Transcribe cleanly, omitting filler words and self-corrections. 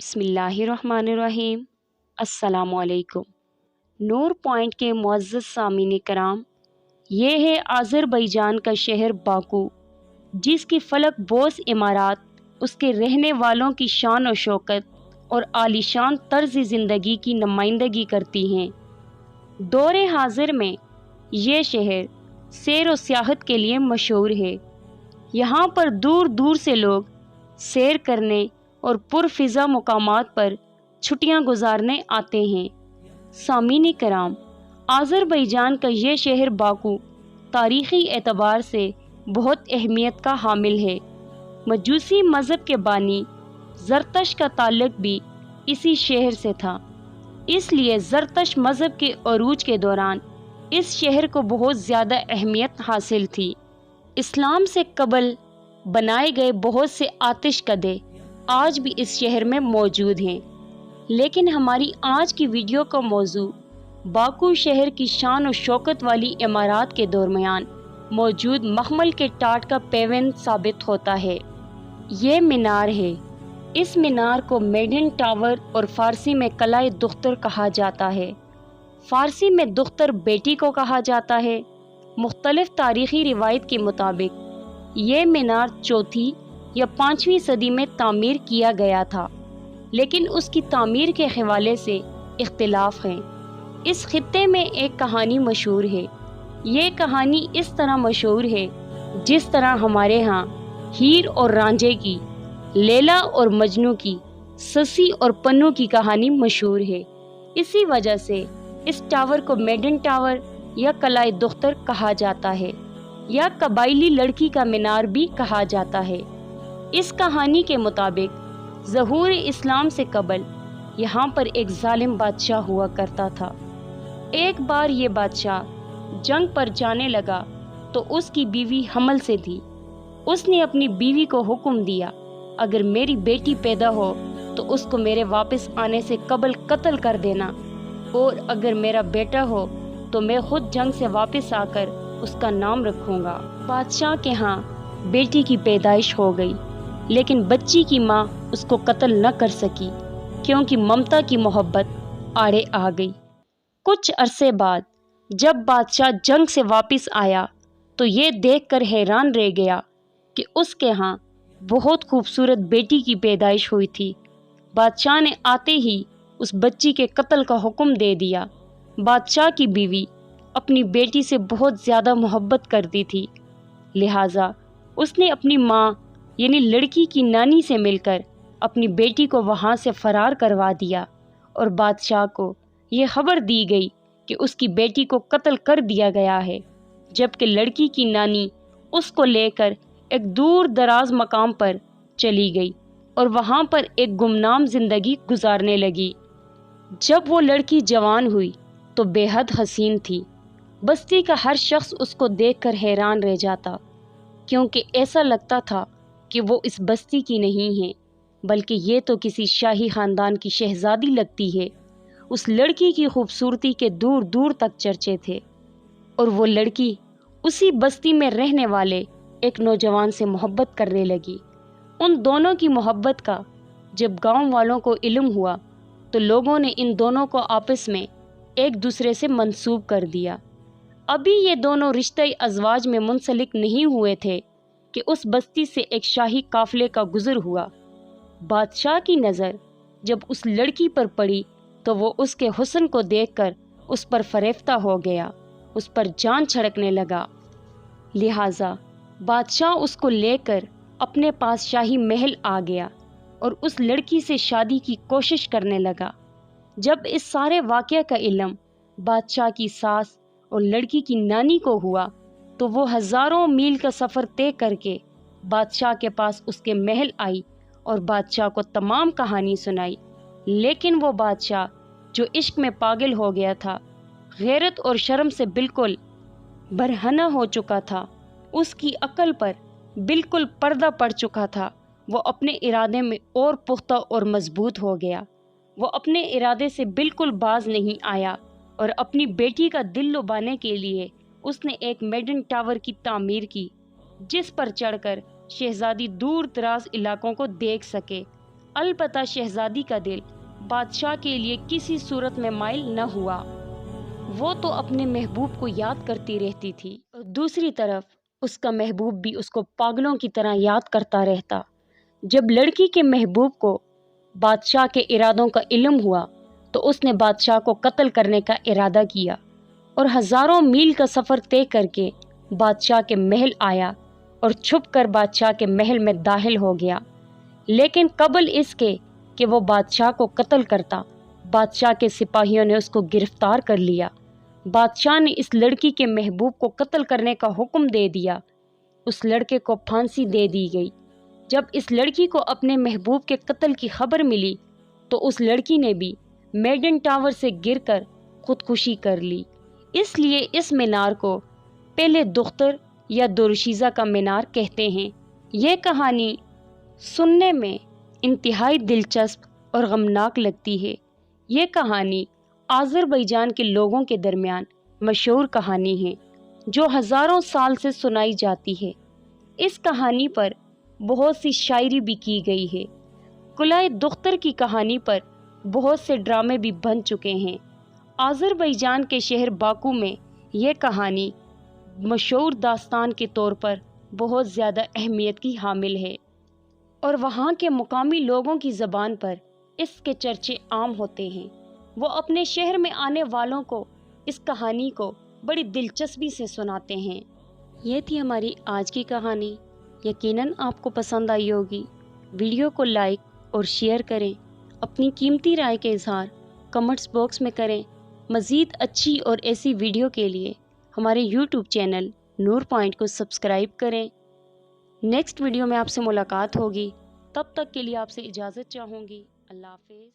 बिस्मिल्लाहिर्रहमानिर्रहीम। अस्सलामुअलैकुम। नूर पॉइंट के मुअज़्ज़ज़ सामीन कराम, ये है आज़रबैजान का शहर बाकू, जिसकी फलक बोस इमारात उसके रहने वालों की शान और शौकत और आलीशान तर्ज़ ज़िंदगी की नुमाइंदगी करती हैं। दौरे हाजिर में ये शहर सैर व सियाहत के लिए मशहूर है। यहाँ पर दूर दूर से लोग सैर करने और पुरफ़िज़ा मुकामात पर छुट्टियाँ गुजारने आते हैं। सामीन कराम, आज़रबैजान का ये शहर बाकू तारीख़ी एतबार से बहुत अहमियत का हामिल है। मजूसी मज़हब के बानी ज़रतश का ताल्लुक़ भी इसी शहर से था, इसलिए ज़रतश मज़हब के अरूज के दौरान इस शहर को बहुत ज़्यादा अहमियत हासिल थी। इस्लाम से कबल बनाए गए बहुत से आतिशकदे आज भी इस शहर में मौजूद हैं, लेकिन हमारी आज की वीडियो का मौजू बाकू शहर की शान और शौकत वाली इमारत के दरमियान मौजूद मखमल के टाट का पेवेंद साबित होता है। ये मीनार है। इस मीनार को मेडन टावर और फ़ारसी में कलाए दुख्तर कहा जाता है। फ़ारसी में दुख्तर बेटी को कहा जाता है। मुख्तलिफ तारीख़ी रिवायत के मुताबिक ये मीनार चौथी या 5वीं सदी में तामीर किया गया था, लेकिन उसकी तामीर के हवाले से इख्तिलाफ हैं। इस खित्ते में एक कहानी मशहूर है। ये कहानी इस तरह मशहूर है जिस तरह हमारे यहाँ हीर और रांझे की, लैला और मजनू की, ससी और पन्नू की कहानी मशहूर है। इसी वजह से इस टावर को मेडन टावर या कलाए दुख्तर कहा जाता है, या कबाइली लड़की का मीनार भी कहा जाता है। इस कहानी के मुताबिक ज़हूर इस्लाम से कबल यहाँ पर एक जालिम बादशाह हुआ करता था। एक बार ये बादशाह जंग पर जाने लगा तो उसकी बीवी हमल से थी। उसने अपनी बीवी को हुक्म दिया, अगर मेरी बेटी पैदा हो तो उसको मेरे वापस आने से कबल कत्ल कर देना, और अगर मेरा बेटा हो तो मैं खुद जंग से वापस आकर उसका नाम रखूँगा। बादशाह के यहाँ बेटी की पैदाइश हो गई, लेकिन बच्ची की माँ उसको कत्ल न कर सकी, क्योंकि ममता की मोहब्बत आड़े आ गई। कुछ अरसे बाद जब बादशाह जंग से वापस आया तो ये देखकर हैरान रह गया कि उसके यहाँ बहुत खूबसूरत बेटी की पैदाइश हुई थी। बादशाह ने आते ही उस बच्ची के कत्ल का हुक्म दे दिया। बादशाह की बीवी अपनी बेटी से बहुत ज़्यादा मोहब्बत करती थी, लिहाजा उसने अपनी माँ यानी लड़की की नानी से मिलकर अपनी बेटी को वहाँ से फ़रार करवा दिया, और बादशाह को ये खबर दी गई कि उसकी बेटी को कत्ल कर दिया गया है, जबकि लड़की की नानी उसको लेकर एक दूर दराज मकाम पर चली गई और वहाँ पर एक गुमनाम ज़िंदगी गुजारने लगी। जब वो लड़की जवान हुई तो बेहद हसीन थी। बस्ती का हर शख्स उसको देखकर हैरान रह जाता, क्योंकि ऐसा लगता था कि वो इस बस्ती की नहीं है, बल्कि ये तो किसी शाही ख़ानदान की शहज़ादी लगती है। उस लड़की की खूबसूरती के दूर दूर तक चर्चे थे, और वो लड़की उसी बस्ती में रहने वाले एक नौजवान से मोहब्बत करने लगी। उन दोनों की मोहब्बत का जब गांव वालों को इल्म हुआ तो लोगों ने इन दोनों को आपस में एक दूसरे से मंसूब कर दिया। अभी ये दोनों रिश्ते अज़वाज में मुंसलिक नहीं हुए थे कि उस बस्ती से एक शाही काफ़िले का गुज़र हुआ। बादशाह की नज़र जब उस लड़की पर पड़ी तो वो उसके हुस्न को देखकर उस पर फरेफ्ता हो गया, उस पर जान छिड़कने लगा। लिहाजा बादशाह उसको लेकर अपने पास शाही महल आ गया और उस लड़की से शादी की कोशिश करने लगा। जब इस सारे वाक़ये का इल्म बादशाह की सास और लड़की की नानी को हुआ तो वो हज़ारों मील का सफ़र तय करके बादशाह के पास उसके महल आई और बादशाह को तमाम कहानी सुनाई। लेकिन वो बादशाह जो इश्क में पागल हो गया था, गैरत और शर्म से बिल्कुल बरहना हो चुका था, उसकी अक्ल पर बिल्कुल पर्दा पड़ चुका था, वो अपने इरादे में और पुख्ता और मजबूत हो गया। वो अपने इरादे से बिल्कुल बाज नहीं आया और अपनी बेटी का दिल लुभाने के लिए उसने एक मेडन टावर की तामीर की, जिस पर चढ़कर शहजादी दूर दराज इलाकों को देख सके। अलबत्ता शहजादी का दिल बादशाह के लिए किसी सूरत में माइल न हुआ। वो तो अपने महबूब को याद करती रहती थी और दूसरी तरफ उसका महबूब भी उसको पागलों की तरह याद करता रहता। जब लड़की के महबूब को बादशाह के इरादों का इल्म हुआ तो उसने बादशाह को कत्ल करने का इरादा किया और हज़ारों मील का सफ़र तय करके बादशाह के महल आया और छुपकर बादशाह के महल में दाखिल हो गया। लेकिन कबल इसके कि वो बादशाह को कत्ल करता, बादशाह के सिपाहियों ने उसको गिरफ्तार कर लिया। बादशाह ने इस लड़की के महबूब को कत्ल करने का हुक्म दे दिया। उस लड़के को फांसी दे दी गई। जब इस लड़की को अपने महबूब के कत्ल की खबर मिली तो उस लड़की ने भी मेडन टावर से गिरकर खुदकुशी कर ली। इसलिए इस मीनार को पहले दुख्तर या दुरशीज़ा का मीनार कहते हैं। ये कहानी सुनने में इंतहाई दिलचस्प और गमनाक लगती है। ये कहानी आज़रबैजान के लोगों के दरमियान मशहूर कहानी है जो हज़ारों साल से सुनाई जाती है। इस कहानी पर बहुत सी शायरी भी की गई है। कुलाए दुख्तर की कहानी पर बहुत से ड्रामे भी बन चुके हैं। आज़रबैजान के शहर बाकू में यह कहानी मशहूर दास्तान के तौर पर बहुत ज़्यादा अहमियत की हामिल है और वहाँ के मुकामी लोगों की ज़बान पर इसके चर्चे आम होते हैं। वो अपने शहर में आने वालों को इस कहानी को बड़ी दिलचस्पी से सुनाते हैं। ये थी हमारी आज की कहानी। यकीनन आपको पसंद आई होगी। वीडियो को लाइक और शेयर करें। अपनी कीमती राय के इज़हार कमेंट्स बॉक्स में करें। मज़ीद अच्छी और ऐसी वीडियो के लिए हमारे यूट्यूब चैनल नूर पॉइंट को सब्सक्राइब करें। नेक्स्ट वीडियो में आपसे मुलाकात होगी। तब तक के लिए आपसे इजाज़त चाहूँगी। अल्लाह हाफ़िज़।